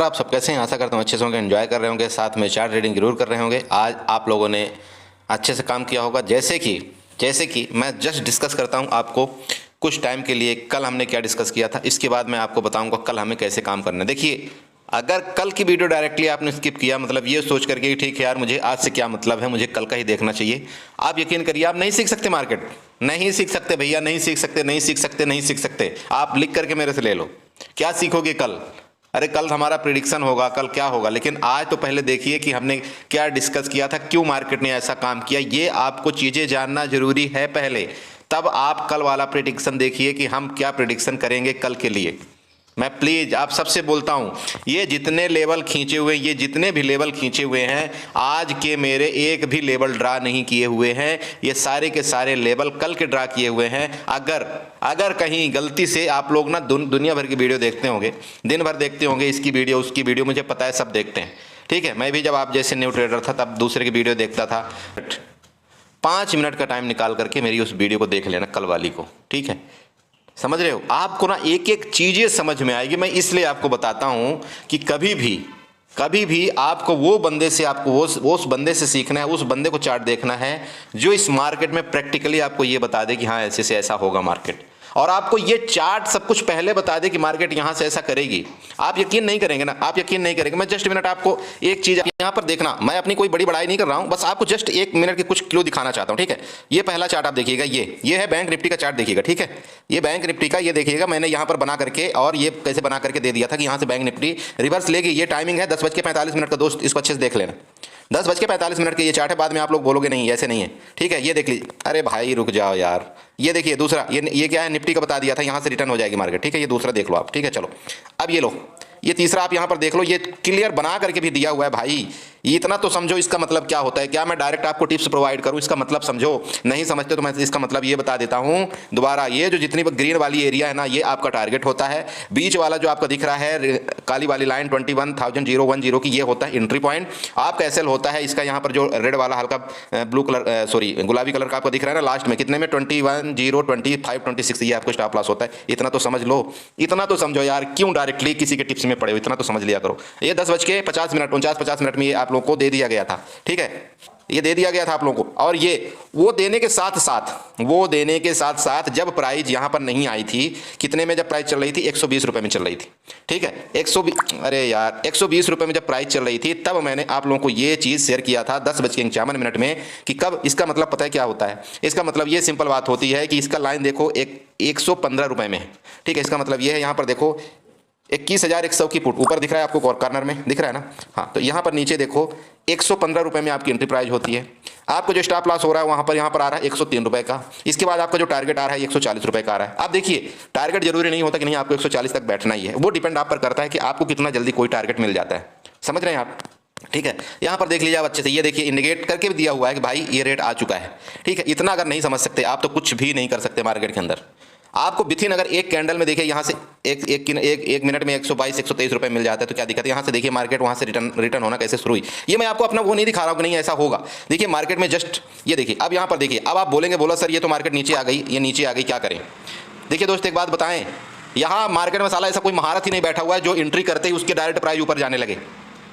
आप सब कैसे हैं? आशा करता हूँ अच्छे से होंगे, एंजॉय कर रहे होंगे, साथ में चार्ट रीडिंग जरूर कर रहे होंगे। आज आप लोगों ने अच्छे से काम किया होगा। जैसे कि मैं जस्ट डिस्कस करता हूँ आपको कुछ टाइम के लिए, कल हमने क्या डिस्कस किया था, इसके बाद मैं आपको बताऊंगा कल हमें कैसे काम करना है। देखिए, अगर कल की वीडियो डायरेक्टली आपने स्किप किया, मतलब ये सोच करके कि ठीक है यार, मुझे आज से क्या मतलब है, मुझे कल का ही देखना चाहिए, आप यकीन करिए आप नहीं सीख सकते मार्केट। नहीं सीख सकते भैया, नहीं सीख सकते, नहीं सीख सकते, नहीं सीख सकते। आप लिख करके मेरे से ले लो, क्या सीखोगे कल? अरे कल हमारा प्रिडिक्शन होगा, कल क्या होगा, लेकिन आज तो पहले देखिए कि हमने क्या डिस्कस किया था, क्यों मार्केट ने ऐसा काम किया। ये आपको चीज़ें जानना जरूरी है पहले, तब आप कल वाला प्रिडिक्शन देखिए कि हम क्या प्रिडिक्शन करेंगे कल के लिए। मैं प्लीज आप सबसे बोलता हूं, ये जितने लेवल खींचे हुए, ये जितने भी लेवल खींचे हुए हैं, आज के मेरे एक भी लेवल ड्रा नहीं किए हुए हैं। ये सारे के सारे लेवल कल के ड्रा किए हुए हैं। अगर कहीं गलती से आप लोग ना दुनिया भर की वीडियो देखते होंगे, दिन भर देखते होंगे, इसकी वीडियो उसकी वीडियो, मुझे पता है सब देखते हैं, ठीक है। मैं भी जब आप जैसे न्यू ट्रेडर था तब दूसरे की वीडियो देखता था। 5 मिनट का टाइम निकाल करके मेरी उस वीडियो को देख लेना, कल वाली को, ठीक है। समझ रहे हो? आपको ना एक एक चीजें समझ में आएगी। मैं इसलिए आपको बताता हूं कि कभी भी आपको वो बंदे से, आपको वो उस बंदे से सीखना है, उस बंदे को चार्ट देखना है जो इस मार्केट में प्रैक्टिकली आपको ये बता दे कि हाँ ऐसे से ऐसा होगा मार्केट, और आपको ये चार्ट सब कुछ पहले बता दे कि मार्केट यहां से ऐसा करेगी। आप यकीन नहीं करेंगे ना, आप यकीन नहीं करेंगे। मैं जस्ट मिनट आपको एक चीज यहां पर देखना, मैं अपनी कोई बड़ी बड़ाई नहीं कर रहा हूं, बस आपको जस्ट 1 मिनट के कुछ क्लू दिखाना चाहता हूं, ठीक है। ये पहला चार्ट आप देखिएगा, ये है बैंक निफ्टी का चार्ट, देखिएगा, ठीक है। ये बैंक निफ्टी का, ये देखिएगा मैंने यहां पर बना करके, और ये कैसे बना करके दे दिया था कि यहां से बैंक निफ्टी रिवर्स लेगी। ये टाइमिंग है 10:45 का, दोस्त इसको अच्छे से देख लेना। 10:45 के ये चार्ट है। बाद में आप लोग बोलोगे नहीं ऐसे नहीं है, ठीक है। ये देख लीजिए, अरे भाई रुक जाओ यार, ये देखिए दूसरा, ये क्या है, निफ्टी का बता दिया था, यहां से रिटर्न हो जाएगी मार्केट, ठीक है। ये दूसरा देख लो आप, ठीक है। चलो अब ये लो, ये तीसरा आप यहां पर देख लो, ये क्लियर बना करके भी दिया हुआ है भाई। इतना तो समझो इसका मतलब क्या होता है। क्या मैं डायरेक्ट आपको टिप्स प्रोवाइड करूं, इसका मतलब समझो? नहीं समझते तो मैं इसका मतलब ये बता देता हूं दोबारा। ये जो जितनी ग्रीन वाली एरिया है ना, ये आपका टारगेट होता है। बीच वाला जो आपका दिख रहा है काली वाली लाइन 21,010 की, ये होता है एंट्री पॉइंट। आपका एसएल होता है इसका, यहाँ पर जो रेड वाला हल्का ब्लू कलर, सॉरी गुलाबी कलर का आपको दिख रहा है ना लास्ट में, कितने में 21,025,26, ये आपको स्टॉप लॉस होता है। इतना तो समझ लो, इतना तो समझो यार, क्यों डायरेक्टली किसी के टिप्स में पड़े हो, इतना तो समझ लिया करो। ये 10:50 49 मिनट में ये आप लोगों को दे दिया गया था, ठीक है। ये दे दिया गया था आप लोगों को, और ये वो देने के साथ साथ जब प्राइस यहां पर नहीं आई थी, कितने में जब प्राइस चल रही थी, 120 रुपए में चल रही थी, ठीक है। 120, अरे यार 120 रुपए में जब प्राइस चल रही थी, तब मैंने आप लोगों को ये चीज शेयर किया था 10:51 में कि कब, इसका मतलब पता है क्या होता है? इसका मतलब ये सिंपल बात होती है कि इसका लाइन देखो 115 रुपए में है, ठीक है। इसका मतलब ये है, यहां पर देखो 21,100 की पुट ऊपर दिख रहा है आपको, कॉर्नर में दिख रहा है ना, हाँ। तो यहाँ पर नीचे देखो 115 रुपए में आपकी एंट्री प्राइस होती है। आपको जो स्टॉप लॉस हो रहा है वहाँ पर आ रहा है 103 रुपए का। इसके बाद आपका जो टारगेट आ रहा है 140 रुपए का आ रहा है। आप देखिए, टारगेट जरूरी नहीं होता कि नहीं आपको 140 तक बैठना ही है, वो डिपेंड आप पर करता है कि आपको कितना जल्दी कोई टारगेट मिल जाता है। समझ रहे हैं आप? ठीक है। यहाँ पर देख लीजिए आप अच्छे से, ये देखिए इंडिकेट करके भी दिया हुआ है कि भाई ये रेट आ चुका है, ठीक है। इतना अगर नहीं समझ सकते आप तो कुछ भी नहीं कर सकते मार्केट के अंदर। आपको विथिन अगर एक कैंडल में देखिए, यहाँ से एक मिनट में 122-123 रुपए मिल जाता है तो क्या दिक्कत है? यहाँ से देखिए मार्केट वहाँ से रिटर्न होना कैसे शुरू हुई। ये मैं आपको अपना वो नहीं दिखा रहा हूँ कि नहीं ऐसा होगा। देखिए मार्केट में जस्ट ये देखिए, अब यहाँ पर देखिए, अब आप बोलेंगे बोला सर ये तो मार्केट नीचे आ गई, ये नीचे आ गई, क्या करें? देखिए दोस्त एक बात बताएं, यहाँ मार्केट में साला ऐसा कोई महारत ही नहीं बैठा हुआ है जो एंट्री करते ही उसके डायरेक्ट प्राइस ऊपर जाने लगे।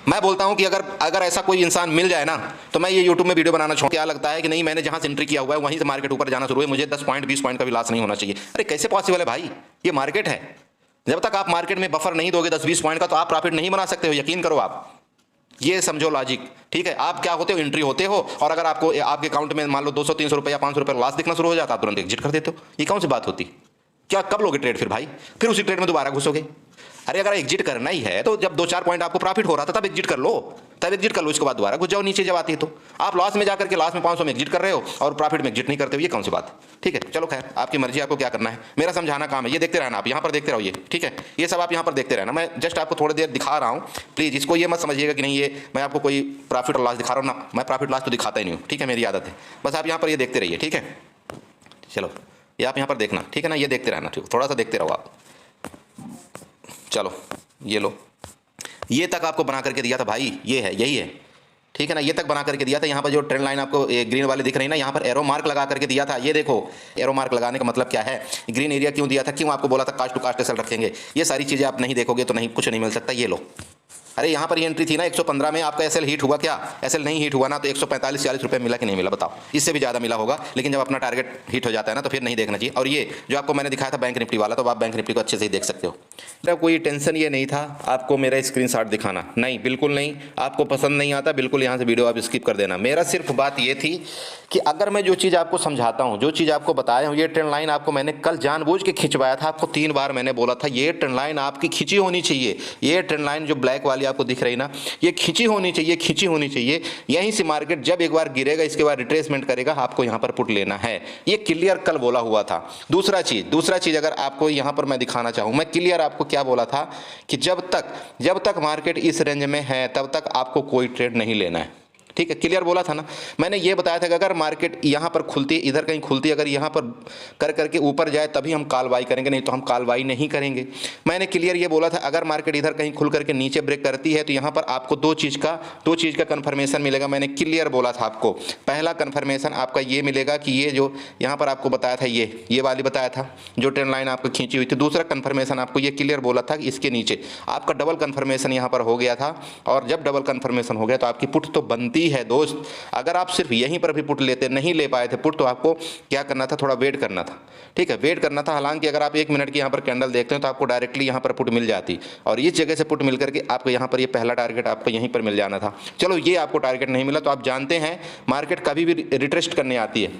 मैं बोलता हूं कि अगर ऐसा कोई इंसान मिल जाए ना, तो मैं ये यूट्यूब में वीडियो बनाना छोड़, क्या लगता है कि नहीं मैंने जहां से एंट्री किया हुआ है वहीं से मार्केट ऊपर जाना शुरू है, मुझे 10 पॉइंट 20 पॉइंट का भी लॉस नहीं होना चाहिए। अरे कैसे पॉसिबल है भाई? ये मार्केट है, जब तक आप मार्केट में बफर नहीं दोगे 10-20 पॉइंट का, तो आप प्रॉफिट नहीं बना सकते हो। यकीन करो आप, ये समझो लॉजिक, ठीक है। आप क्या होते हो, एंट्री होते हो, और अगर आपको आपके अकाउंट में मान लो 200-300 रुपये या 500 रुपये लॉस दिखना शुरू हो जाता है, आप तुरंत एग्जिट कर देते हो। ये कौन सी बात होती? क्या कब लोगे ट्रेड फिर भाई? फिर उसी ट्रेड में दोबारा घुसोगे? अरे अगर एग्जिट करना ही है तो जब 2-4 पॉइंट आपको प्रॉफिट हो रहा था तब एग्जिट कर लो, इसके बाद दोबारा घुस जाओ नीचे जब आती है तो। आप लॉस में जाकर के लॉस में 500 में एग्जिट कर रहे हो और प्रॉफिट में एग्जिट नहीं करते हो, ये कौन सी बात? ठीक है, चलो खैर आपकी मर्जी, आपको क्या करना है, मेरा समझाना काम है। ये देखते रहना, आप यहाँ पर देखते रहो, ये ठीक है, ये सब आप यहाँ पर देखते रहना। मैं जस्ट आपको थोड़ी देर दिखा रहा हूँ, प्लीज़ इसको ये मत समझिएगा कि नहीं ये मैं आपको कोई प्रॉफिट और लॉस दिखा रहा हूँ ना, मैं प्रॉफिट लॉस तो दिखाता ही नहीं हूँ, ठीक है, मेरी आदत है। बस आप यहाँ पर ये देखते रहिए, ठीक है। चलो ये आप यहाँ पर देखना, ठीक है ना, ये देखते रहना, ठीक, थोड़ा सा देखते रहो आप। चलो ये लो, ये तक आपको बना करके दिया था भाई, ये है, यही है, ठीक है ना, ये तक बना करके दिया था। यहाँ पर जो ट्रेंड लाइन आपको ग्रीन वाली दिख रही है ना, यहाँ पर एरो मार्क लगा करके दिया था। ये देखो एरो मार्क लगाने का मतलब क्या है, ग्रीन एरिया क्यों दिया था, क्यों आपको बोला था कास्ट टू कास्ट एसएल रखेंगे। ये सारी चीज़ें आप नहीं देखोगे तो नहीं, कुछ नहीं मिल सकता। ये लो, अरे यहाँ पर ये एंट्री थी ना 115 में, आपका एसएल हीट हुआ क्या? एसएल नहीं हीट हुआ ना, तो 145-40 रुपये मिला कि नहीं मिला बताओ? इससे भी ज़्यादा मिला होगा, लेकिन जब अपना टारगेट हिट हो जाता है ना तो फिर नहीं देखना चाहिए। और ये जो आपको मैंने दिखाया था बैंक निफ्टी वाला, तो आप बैंक निफ्टी को अच्छे से ही देख सकते हो। मेरा कोई टेंशन ये नहीं था आपको मेरा स्क्रीनशॉट दिखाना, नहीं, बिल्कुल नहीं। आपको पसंद नहीं आता, बिल्कुल यहाँ से वीडियो आप स्किप कर देना। मेरा सिर्फ बात ये थी कि अगर मैं जो चीज़ आपको समझाता हूँ, जो चीज़ आपको बताया हूँ, ये ट्रेंड लाइन आपको मैंने कल जानबूझ के खिंचवाया था। आपको 3 बार मैंने बोला था ये ट्रेंड लाइन आपकी खिंची होनी चाहिए। ये ट्रेंड लाइन जो ब्लैक वाली आपको दिख रही ना, ये खिंची होनी चाहिए, खिंची होनी चाहिए। यहीं से मार्केट जब एक बार गिरेगा, इसके बाद रिट्रेसमेंट करेगा, आपको यहाँ पर पुट लेना है। ये क्लियर कल बोला हुआ था। दूसरा चीज़ अगर आपको यहाँ पर मैं दिखाना चाहूँ, मैं क्लियर आपको क्या बोला था कि जब तक मार्केट इस रेंज में है तब तक आपको कोई ट्रेड नहीं लेना है। ठीक है, क्लियर बोला था ना मैंने। ये बताया था कि अगर मार्केट यहाँ पर खुलती, इधर कहीं खुलती, अगर यहाँ पर कर करके ऊपर जाए तभी हम कॉल बाई करेंगे, नहीं तो हम कॉल बाई नहीं करेंगे। मैंने क्लियर ये बोला था अगर मार्केट इधर कहीं खुल करके नीचे ब्रेक करती है तो यहाँ पर आपको दो चीज़ का कन्फर्मेशन मिलेगा। मैंने क्लियर बोला था आपको। पहला कन्फर्मेशन आपका ये मिलेगा कि ये जो यहाँ पर आपको बताया था, ये वाली बताया था जो ट्रेंड लाइन आपको खींची हुई थी। दूसरा कन्फर्मेशन आपको ये क्लियर बोला था कि इसके नीचे आपका डबल कन्फर्मेशन यहाँ पर हो गया था। और जब डबल कन्फर्मेशन हो गया तो आपकी पुट तो बनती है दोस्त। अगर आप सिर्फ यहीं पर भी पुट लेते, नहीं ले पाए थे पुट, तो आपको क्या करना था, थोड़ा वेट करना था। ठीक है, वेट करना था। हालांकि अगर आप 1 मिनट की यहाँ पर कैंडल देखते हैं तो आपको डायरेक्टली यहाँ पर पुट मिल जाती, और इस जगह से पुट मिल करके आपको यहाँ पर ये पहला टारगेट आपको यहीं पर मिल जाना था। चलो ये आपको टारगेट नहीं मिला, तो आप जानते हैं मार्केट कभी भी रिट्रेस्ट करने आती है,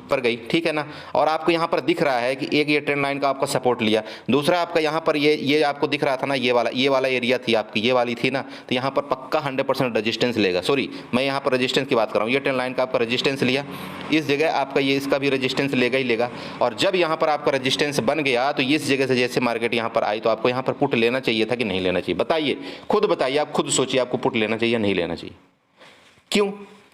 पर गई, ठीक है ना। और आपको यहाँ पर दिख रहा है कि एक ये ट्रेंड लाइन का आपका सपोर्ट लिया, दूसरा आपका यहाँ पर ये आपको दिख रहा था ना, ये वाला एरिया थी आपकी, ये वाली थी ना, तो यहाँ पर पक्का 100% रेजिस्टेंस लेगा। सॉरी, मैं यहाँ पर रेजिस्टेंस की बात कर रहा हूँ। ये ट्रेंड लाइन का आपका रेजिस्टेंस लिया, इस जगह आपका ये इसका भी रेजिस्टेंस लेगा ही लेगा। और जब यहाँ पर आपका रेजिस्टेंस बन गया तो इस जगह से जैसे मार्केट यहाँ पर आई तो आपको यहाँ पर पुट लेना चाहिए था कि नहीं लेना चाहिए? बताइए, खुद बताइए, आप खुद सोचिए, आपको पुट लेना चाहिए या नहीं लेना चाहिए? क्यों?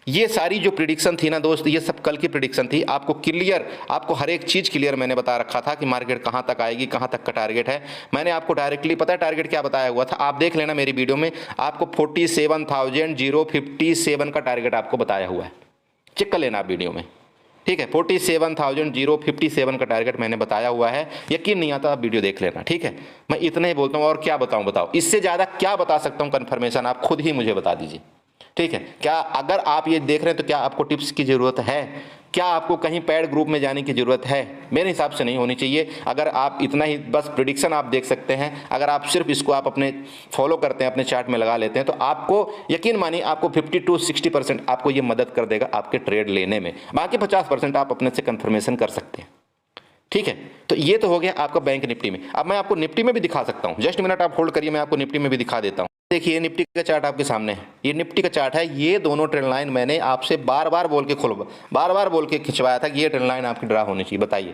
ये सारी जो प्रिडिक्शन थी ना दोस्त, ये सब कल की प्रिडिक्शन थी। आपको क्लियर, आपको हर एक चीज़ क्लियर मैंने बता रखा था कि मार्केट कहाँ तक आएगी, कहाँ तक का टारगेट है। मैंने आपको डायरेक्टली पता है टारगेट क्या बताया हुआ था, आप देख लेना मेरी वीडियो में। आपको 47,057 का टारगेट आपको बताया हुआ है, चेक कर लेना आप वीडियो में। ठीक है, 47,057 का टारगेट मैंने बताया हुआ है। यकीन नहीं आता आप वीडियो देख लेना, ठीक है। मैं इतना ही बोलता हूँ, और क्या बताऊँ? बताओ, इससे ज़्यादा क्या बता सकता हूँ कन्फर्मेशन? आप खुद ही मुझे बता दीजिए, ठीक है। क्या अगर आप ये देख रहे हैं तो क्या आपको टिप्स की ज़रूरत है? क्या आपको कहीं पेड ग्रुप में जाने की ज़रूरत है? मेरे हिसाब से नहीं होनी चाहिए। अगर आप इतना ही बस प्रिडिक्शन आप देख सकते हैं, अगर आप सिर्फ इसको आप अपने फॉलो करते हैं, अपने चार्ट में लगा लेते हैं, तो आपको यकीन मानिए आपको 50 to 60% आपको ये मदद कर देगा आपके ट्रेड लेने में। बाकी 50% आप अपने से कन्फर्मेशन कर सकते हैं, ठीक है। तो ये तो हो गया आपका बैंक निफ्टी में। अब मैं आपको निफ्टी में भी दिखा सकता हूँ, जस्ट मिनट आप होल्ड करिए, मैं आपको निफ्टी में भी दिखा देता हूँ। देखिए निफ्टी का चार्ट आपके सामने है, ये निफ्टी का चार्ट है। ये दोनों ट्रेंड लाइन मैंने आपसे बार बार बोल के खिंचवाया था कि ये ट्रेंड लाइन आपकी ड्रा होनी चाहिए। बताइए,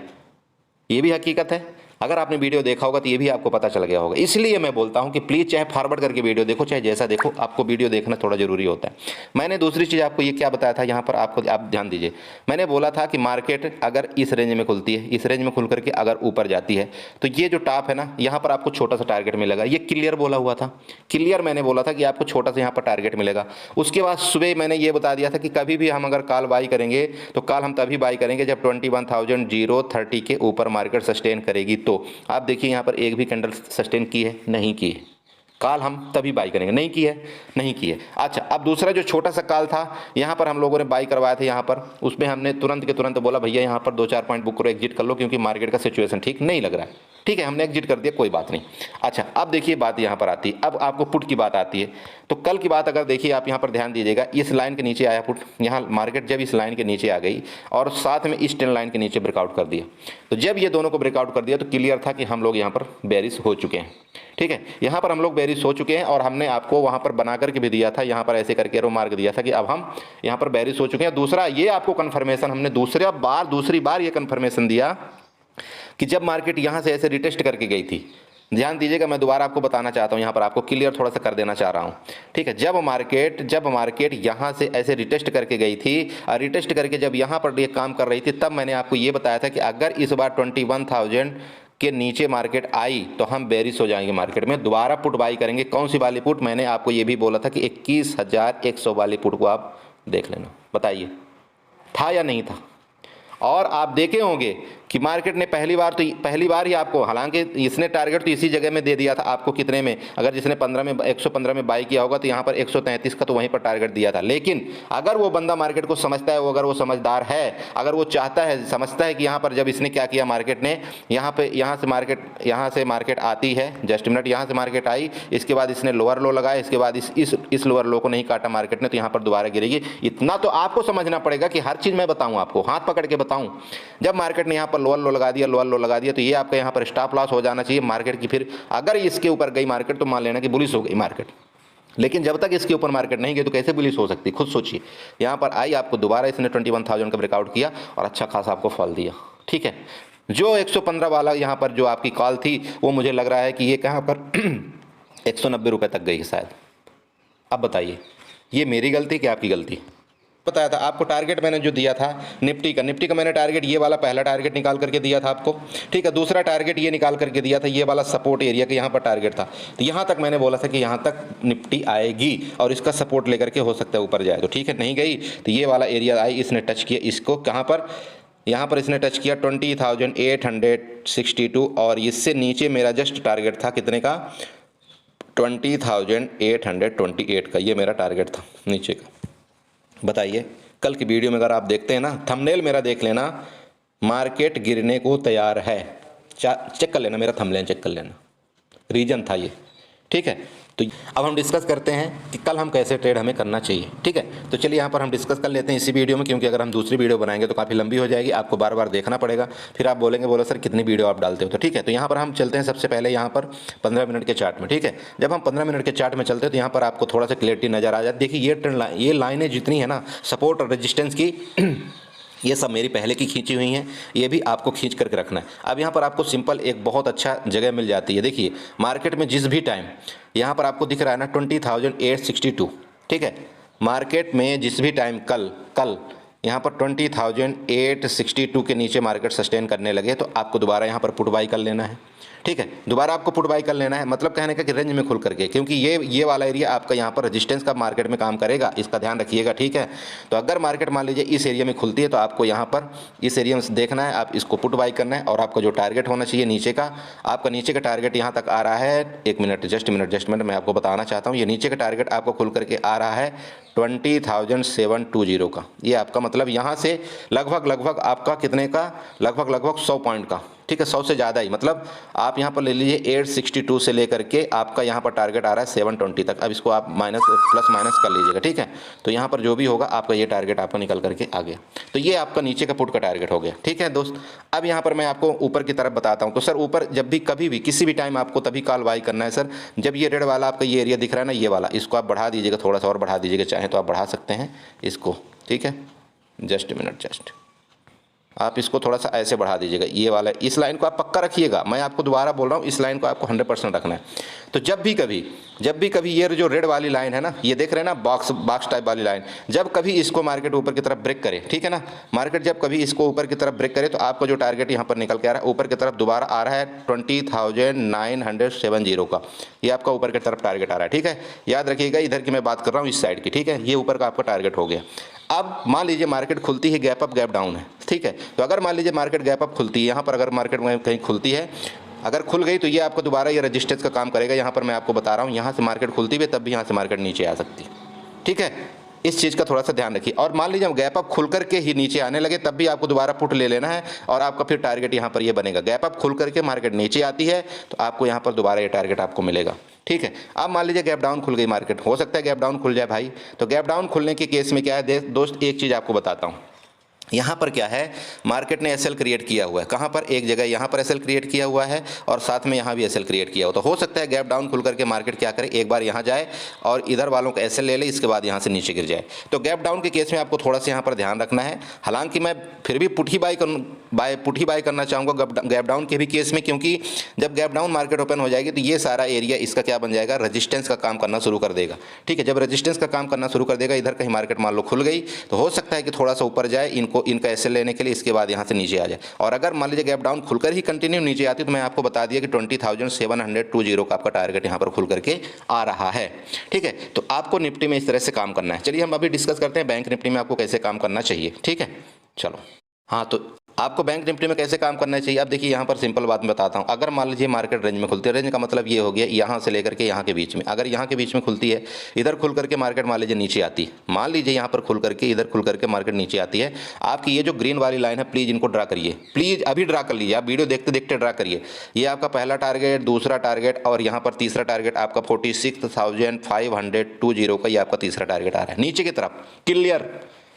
ये भी हकीकत है। अगर आपने वीडियो देखा होगा तो ये भी आपको पता चल गया होगा। इसलिए मैं बोलता हूँ कि प्लीज़ चाहे फॉरवर्ड करके वीडियो देखो, चाहे जैसा देखो, आपको वीडियो देखना थोड़ा जरूरी होता है। मैंने दूसरी चीज़ आपको ये क्या बताया था, यहाँ पर आपको आप ध्यान दीजिए। मैंने बोला था कि मार्केट अगर इस रेंज में खुलती है, इस रेंज में खुल करके अगर ऊपर जाती है तो ये जो टॉप है ना, यहाँ पर आपको छोटा सा टारगेट मिलेगा। ये क्लियर बोला हुआ था, क्लियर मैंने बोला था कि आपको छोटा सा यहाँ पर टारगेट मिलेगा। उसके बाद सुबह मैंने ये बता दिया था कि कभी भी हम अगर कॉल बाई करेंगे तो कॉल हम तभी बाई करेंगे जब 21,030 के ऊपर मार्केट सस्टेन करेगी। तो आप देखिए यहाँ पर एक भी कैंडल सस्टेन की है? नहीं की है। कॉल हम तभी बाई करेंगे, नहीं की है, नहीं की है। अच्छा, अब दूसरा जो छोटा सा कॉल था, यहाँ पर हम लोगों ने बाई करवाया था, यहाँ पर उसमें हमने तुरंत के तुरंत बोला भैया यहाँ पर 2-4 पॉइंट बुक करो, एग्जिट कर लो, क्योंकि मार्केट का सिचुएशन ठीक नहीं लग रहा है। ठीक है, हमने एग्जिट कर दिया, कोई बात नहीं। अच्छा, अब देखिए बात यहाँ पर आती है, अब आपको पुट की बात आती है। तो कल की बात अगर देखिए आप यहाँ पर ध्यान दीजिएगा, इस लाइन के नीचे आया पुट, यहाँ मार्केट जब इस लाइन के नीचे आ गई और साथ में इस ट्रेंड लाइन के नीचे ब्रेकआउट कर दिया, तो जब ये दोनों को ब्रेकआउट कर दिया तो क्लियर था कि हम लोग यहाँ पर बेरिश हो चुके हैं। ठीक है, यहाँ पर हम लोग बेरिश हो चुके हैं, और हमने आपको वहाँ पर बना करके भी दिया था, यहाँ पर ऐसे करके एरो मार्क दिया था कि अब हम यहाँ पर बेरिश हो चुके हैं। दूसरा ये आपको कन्फर्मेशन हमने दूसरी बार ये कन्फर्मेशन दिया कि जब मार्केट यहाँ से ऐसे रिटेस्ट करके गई थी, ध्यान दीजिएगा, मैं दोबारा आपको बताना चाहता हूँ, यहाँ पर आपको क्लियर थोड़ा सा कर देना चाह रहा हूँ। ठीक है, जब मार्केट यहाँ से ऐसे रिटेस्ट करके गई थी, और रिटेस्ट करके जब यहाँ पर ये काम कर रही थी, तब मैंने आपको ये बताया था कि अगर इस बार 21,000 के नीचे मार्केट आई तो हम बेरिश हो जाएंगे, मार्केट में दोबारा पुट बाई करेंगे। कौन सी वाली पुट? मैंने आपको ये भी बोला था कि 21,100 वाली पुट को आप देख लेना। बताइए, था या नहीं था? और आप देखे होंगे कि मार्केट ने पहली बार ही आपको, हालांकि इसने टारगेट तो इसी जगह में दे दिया था आपको, कितने में, अगर जिसने 115 में बाई किया होगा तो यहाँ पर 133 का तो वहीं पर टारगेट दिया था। लेकिन अगर वो बंदा मार्केट को समझता है, वो अगर वो समझदार है, अगर वो चाहता है, समझता है कि यहाँ पर जब इसने क्या किया, मार्केट ने यहाँ से मार्केट आती है, जस्ट मिनट, यहाँ से मार्केट आई, इसके बाद इसने लोअर लो लगाया, इसके बाद इस लोअर लो को नहीं काटा मार्केट ने, तो यहाँ पर दोबारा गिरेगी। इतना तो आपको समझना पड़ेगा कि हर चीज़ मैं बताऊँ आपको, हाथ पकड़ के बताऊँ। जब मार्केट ने यहाँ पर लोअर लो लगा दिया तो ये आपका यहाँ पर स्टॉप लॉस हो जाना चाहिए मार्केट की। फिर अगर इसके ऊपर गई मार्केट तो मान लेना कि बुलिश हो गई मार्केट, लेकिन जब तक इसके ऊपर मार्केट नहीं गई तो कैसे बुलिश हो सकती, खुद सोचिए। यहाँ पर आई, आपको दोबारा इसने 21,000 का ब्रेकआउट किया और अच्छा खासा आपको फॉल दिया, ठीक है। जो 115 वाला यहाँ पर जो आपकी कॉल थी, वो मुझे लग रहा है कि ये कहाँ पर 190 रुपये तक गई शायद। अब बताइए, ये मेरी गलती कि आपकी गलती? बताया था आपको टारगेट मैंने जो दिया था निफ्टी का मैंने टारगेट, ये वाला पहला टारगेट निकाल करके दिया था आपको, ठीक है। दूसरा टारगेट ये निकाल करके दिया था, ये वाला सपोर्ट एरिया का यहाँ पर टारगेट था। तो यहाँ तक मैंने बोला था कि यहाँ तक निफ्टी आएगी और इसका सपोर्ट लेकर के हो सकता है ऊपर जाए, तो ठीक है। नहीं गई तो ये वाला एरिया आई, इसने टच किया इसको, कहाँ पर, यहाँ पर इसने टच किया 20,862 और इससे नीचे मेरा जस्ट टारगेट था कितने का, 20,828 का, ये मेरा टारगेट था नीचे का। बताइए, कल की वीडियो में अगर आप देखते हैं ना, थंबनेल मेरा देख लेना, मार्केट गिरने को तैयार है, चेक कर लेना, मेरा थंबनेल चेक कर लेना, रीजन था ये, ठीक है। तो अब हम डिस्कस करते हैं कि कल हम कैसे ट्रेड हमें करना चाहिए, ठीक है। तो चलिए यहाँ पर हम डिस्कस कर लेते हैं इसी वीडियो में, क्योंकि अगर हम दूसरी वीडियो बनाएंगे तो काफ़ी लंबी हो जाएगी, आपको बार बार देखना पड़ेगा, फिर आप बोलो सर कितनी वीडियो आप डालते हो, तो ठीक है। तो यहाँ पर हम चलते हैं सबसे पहले यहाँ पर 15 मिनट के चार्ट में, ठीक है। जब हम 15 मिनट के चार्ट में चलते हैं तो यहाँ पर आपको थोड़ा सा क्लियरिटी नजर आ जाती है। देखिए ये ट्रेंड लाइन, ये लाइनें जितनी है ना सपोर्ट और रेजिस्टेंस की, ये सब मेरी पहले की खींची हुई हैं, ये भी आपको खींच करके रखना है। अब यहाँ पर आपको सिंपल एक बहुत अच्छा जगह मिल जाती है। देखिए मार्केट में जिस भी टाइम यहाँ पर आपको दिख रहा है ना 20,862, ठीक है। मार्केट में जिस भी टाइम कल यहाँ पर 20,862 के नीचे मार्केट सस्टेन करने लगे तो आपको दोबारा यहाँ पर पुट बाई कर लेना है, ठीक है। दोबारा आपको पुट बाई कर लेना है, मतलब कहने का कि रेंज में खुल करके, क्योंकि ये वाला एरिया आपका यहाँ पर रेजिस्टेंस का मार्केट में काम करेगा, इसका ध्यान रखिएगा, ठीक है। तो अगर मार्केट मान लीजिए इस एरिया में खुलती है तो आपको यहाँ पर इस एरिया में देखना है, आप इसको पुट बाई करना है। और आपका जो टारगेट होना चाहिए नीचे का, आपका नीचे का टारगेट यहाँ तक आ रहा है, एक मिनट जस्ट मिनट मैं आपको बताना चाहता हूँ। ये नीचे का टारगेट आपको खुल करके आ रहा है 20,720 का। ये आपका मतलब यहाँ से लगभग आपका कितने का, लगभग 100 पॉइंट का, ठीक है, 100 से ज़्यादा ही, मतलब आप यहाँ पर ले लीजिए 862 से लेकर के आपका यहाँ पर टारगेट आ रहा है 720 तक। अब इसको आप प्लस माइनस कर लीजिएगा, ठीक है। तो यहाँ पर जो भी होगा आपका ये टारगेट आपका निकल करके आ गया, तो ये आपका नीचे का पुट का टारगेट हो गया, ठीक है दोस्त। अब यहाँ पर मैं आपको ऊपर की तरफ बताता हूँ। तो सर ऊपर जब भी कभी भी किसी भी टाइम आपको तभी कॉल बाई करना है सर, जब ये रेड वाला आपका ये एरिया दिख रहा है ना, ये वाला, इसको आप बढ़ा दीजिएगा, थोड़ा सा और बढ़ा दीजिएगा, चाहे तो आप बढ़ा सकते हैं इसको, ठीक है। जस्ट आप इसको थोड़ा सा ऐसे बढ़ा दीजिएगा, ये वाला, इस लाइन को आप पक्का रखिएगा, मैं आपको दोबारा बोल रहा हूँ, इस लाइन को आपको 100% रखना है। तो जब भी कभी ये जो रेड वाली लाइन है ना, ये देख रहे हैं ना, बॉक्स टाइप वाली लाइन, जब कभी इसको मार्केट ऊपर की तरफ ब्रेक करे, ठीक है ना, मार्केट जब कभी इसको ऊपर की तरफ ब्रेक करे तो आपका जो टारगेट यहाँ पर निकल के आ रहा है ऊपर की तरफ, दोबारा आ रहा है 20,970 का, ये आपका ऊपर की तरफ टारगेट आ रहा है, ठीक है। याद रखिएगा, इधर की मैं बात कर रहा हूँ, इस साइड की, ठीक है। ये ऊपर का आपका टारगेट हो गया। अब मान लीजिए मार्केट खुलती है, गैप अप गैप डाउन है, ठीक है। तो अगर मान लीजिए मार्केट गैप अप खुलती है, यहाँ पर अगर मार्केट में कहीं खुलती है, अगर खुल गई तो ये आपको दोबारा ये रेजिस्टेंस का काम करेगा। यहाँ पर मैं आपको बता रहा हूँ, यहाँ से मार्केट खुलती है तब भी यहाँ से मार्केट नीचे आ सकती है, ठीक है। इस चीज़ का थोड़ा सा ध्यान रखिए। और मान लीजिए गैप अप खुल करके ही नीचे आने लगे तब भी आपको दोबारा पुट ले लेना है और आपका फिर टारगेट यहाँ पर ये बनेगा। गैप अप खुल करके मार्केट नीचे आती है तो आपको यहाँ पर दोबारा ये टारगेट आपको मिलेगा, ठीक है। अब मान लीजिए गैप डाउन खुल गई मार्केट, हो सकता है गैप डाउन खुल जाए भाई, तो गैप डाउन खुलने के केस में क्या है दोस्त, एक चीज़ आपको बताता हूँ। यहाँ पर क्या है, मार्केट ने एसएल क्रिएट किया हुआ है, कहाँ पर, एक जगह यहाँ पर एसएल क्रिएट किया हुआ है और साथ में यहाँ भी एसएल क्रिएट किया हुआ। तो हो सकता है गैप डाउन खुल करके मार्केट क्या करे, एक बार यहाँ जाए और इधर वालों का एसएल ले ले, इसके बाद यहाँ से नीचे गिर जाए। तो गैप डाउन के केस में आपको थोड़ा सा यहाँ पर ध्यान रखना है। हालांकि मैं फिर भी पुट ही बाई करना चाहूँगा गैप डाउन के भी केस में, क्योंकि जब गैप डाउन मार्केट ओपन हो जाएगी तो ये सारा एरिया इसका क्या बन जाएगा, रजिस्टेंस का काम करना शुरू कर देगा, ठीक है। जब रजिस्टेंस का काम करना शुरू कर देगा, इधर कहीं मार्केट मान लो खुल गई तो हो सकता है कि थोड़ा सा ऊपर जाए, इनका एसएल लेने के लिए, इसके बाद यहाँ से नीचे आ जाए। और अगर मान लीजिए गैप डाउन खुलकर ही कंटिन्यू नीचे आती तो मैं आपको बता दिया कि 20,720 का आपका टारगेट यहाँ पर खुल करके आ रहा है, ठीक है। तो आपको निफ्टी में इस तरह से काम करना है। चलिए हम अभी डिस्कस करते हैं बैंक निफ्टी में आपको कैसे काम करना चाहिए, ठीक है। चलो हाँ, तो आपको बैंक निफ्टी में कैसे काम करना चाहिए। अब देखिए यहाँ पर सिंपल बात मैं बताता हूँ। अगर मान लीजिए मार्केट रेंज में खुलती है, रेंज का मतलब ये हो गया यहाँ से लेकर के यहाँ के बीच में, अगर यहाँ के बीच में खुलती है, इधर खुल करके मार्केट मान लीजिए नीचे आती है, मान लीजिए यहाँ पर खुल करके इधर खुल करके मार्केट नीचे आती है, आपकी ये जो ग्रीन वाली लाइन है प्लीज़ इनको ड्रा करिए, प्लीज़ अभी ड्रा कर लीजिए, आप वीडियो देखते देखते ड्रा करिए। ये आपका पहला टारगेट, दूसरा टारगेट और यहाँ पर तीसरा टारगेट आपका 46,520 का ये आपका तीसरा टारगेट आ रहा है नीचे की तरफ। क्लियर,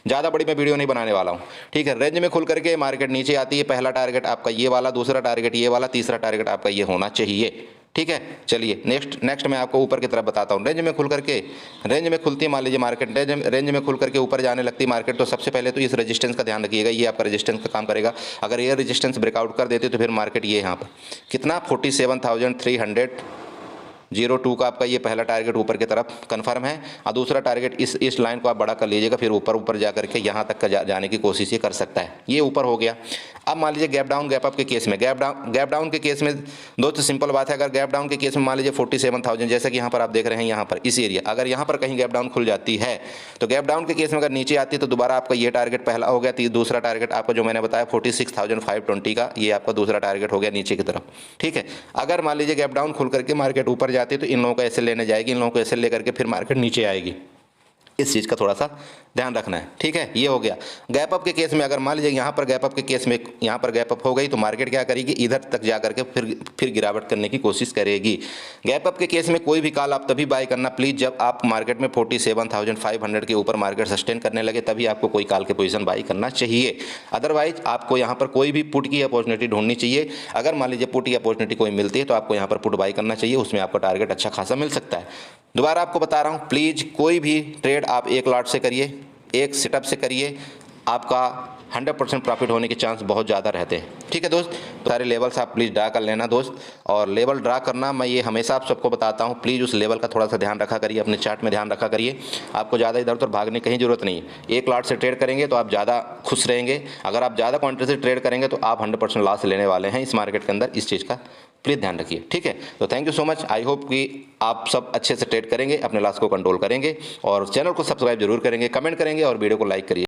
ज़्यादा बड़ी मैं वीडियो नहीं बनाने वाला हूँ, ठीक है। रेंज में खुल करके मार्केट नीचे आती है, पहला टारगेट आपका ये वाला, दूसरा टारगेट ये वाला, तीसरा टारगेट आपका ये होना चाहिए, ठीक है। चलिए नेक्स्ट मैं आपको ऊपर की तरफ बताता हूँ। रेंज में खुल करके, रेंज में खुलती है मान लीजिए मार्केट, रेंज में खुल करके ऊपर जाने लगती है मार्केट, तो सबसे पहले तो इस रेजिस्टेंस का ध्यान रखिएगा, ये आपका रेजिस्टेंस का काम करेगा। अगर ये रेजिस्टेंस ब्रेकआउट कर देते तो फिर मार्केट ये यहाँ पर कितना 47,302 का आपका ये पहला टारगेट ऊपर की तरफ कंफर्म है, और दूसरा टारगेट इस लाइन को आप बड़ा कर लीजिएगा, फिर ऊपर जा करके यहाँ तक का जाने की कोशिश ये कर सकता है। ये ऊपर हो गया। अब मान लीजिए गैप डाउन गैप अप के केस में, गैप डाउन के केस में दोस्तों सिंपल बात है, अगर गैप डाउन के केस में मान लीजिए 47,000 जैसा कि यहाँ पर आप देख रहे हैं, यहाँ पर इस एरिया, अगर यहाँ पर कहीं गैप डाउन खुल जाती है तो गैप डाउन के केस में अगर नीचे आती है तो दोबारा आपका ये टारगेट पहला हो गया, दूसरा टारगेट आपका जो मैंने बताया 46,520 का ये आपका दूसरा टारगेट हो गया नीचे की तरफ, ठीक है। अगर मान लीजिए गैप डाउन खुल करके मार्केट ऊपर जाती है तो इन लोगों को ऐसे लेने जाएगी, इन लोगों को ऐसे लेकर के फिर मार्केट नीचे आएगी, इस चीज़ का थोड़ा सा ध्यान रखना है, ठीक है। ये हो गया। गैप अप के केस में अगर मान लीजिए यहाँ पर गैप अप के केस में यहाँ पर गैप अप हो गई तो मार्केट क्या करेगी, इधर तक जा करके फिर गिरावट करने की कोशिश करेगी। गैप अप के केस में कोई भी कॉल आप तभी बाय करना प्लीज़ जब आप मार्केट में 47,500 के ऊपर मार्केट सस्टेन करने लगे, तभी आपको कोई कॉल के पोजीशन बाय करना चाहिए। अदरवाइज आपको यहाँ पर कोई भी पुट की अपॉर्चुनिटी ढूंढनी चाहिए। अगर मान लीजिए पुट की अपॉर्चुनिटी कोई मिलती है तो आपको यहाँ पर पुट बाय करना चाहिए, उसमें आपका टारगेट अच्छा खासा मिल सकता है। दोबारा आपको बता रहा हूँ, प्लीज़ कोई भी ट्रेड आप एक लॉट से करिए, एक सेटअप से करिए, आपका 100% प्रॉफिट होने के चांस बहुत ज़्यादा रहते हैं, ठीक है दोस्त। तो सारे लेवल्स आप प्लीज़ ड्रा कर लेना दोस्त, और लेवल ड्रा करना मैं ये हमेशा आप सबको बताता हूँ, प्लीज़ उस लेवल का थोड़ा सा ध्यान रखा करिए, अपने चार्ट में ध्यान रखा करिए। आपको ज़्यादा इधर उधर भागने की कहीं ज़रूरत नहीं है। एक लॉट से ट्रेड करेंगे तो आप ज़्यादा खुश रहेंगे, अगर आप ज़्यादा क्वांटिटी से ट्रेड करेंगे तो आप 100% लॉस लेने वाले हैं इस मार्केट के अंदर, इस चीज़ का प्लीज़ ध्यान रखिए, ठीक है। तो thank you so much, I hope कि आप सब अच्छे से ट्रेड करेंगे, अपने लॉस को कंट्रोल करेंगे, और चैनल को सब्सक्राइब जरूर करेंगे, कमेंट करेंगे और वीडियो को लाइक करिए।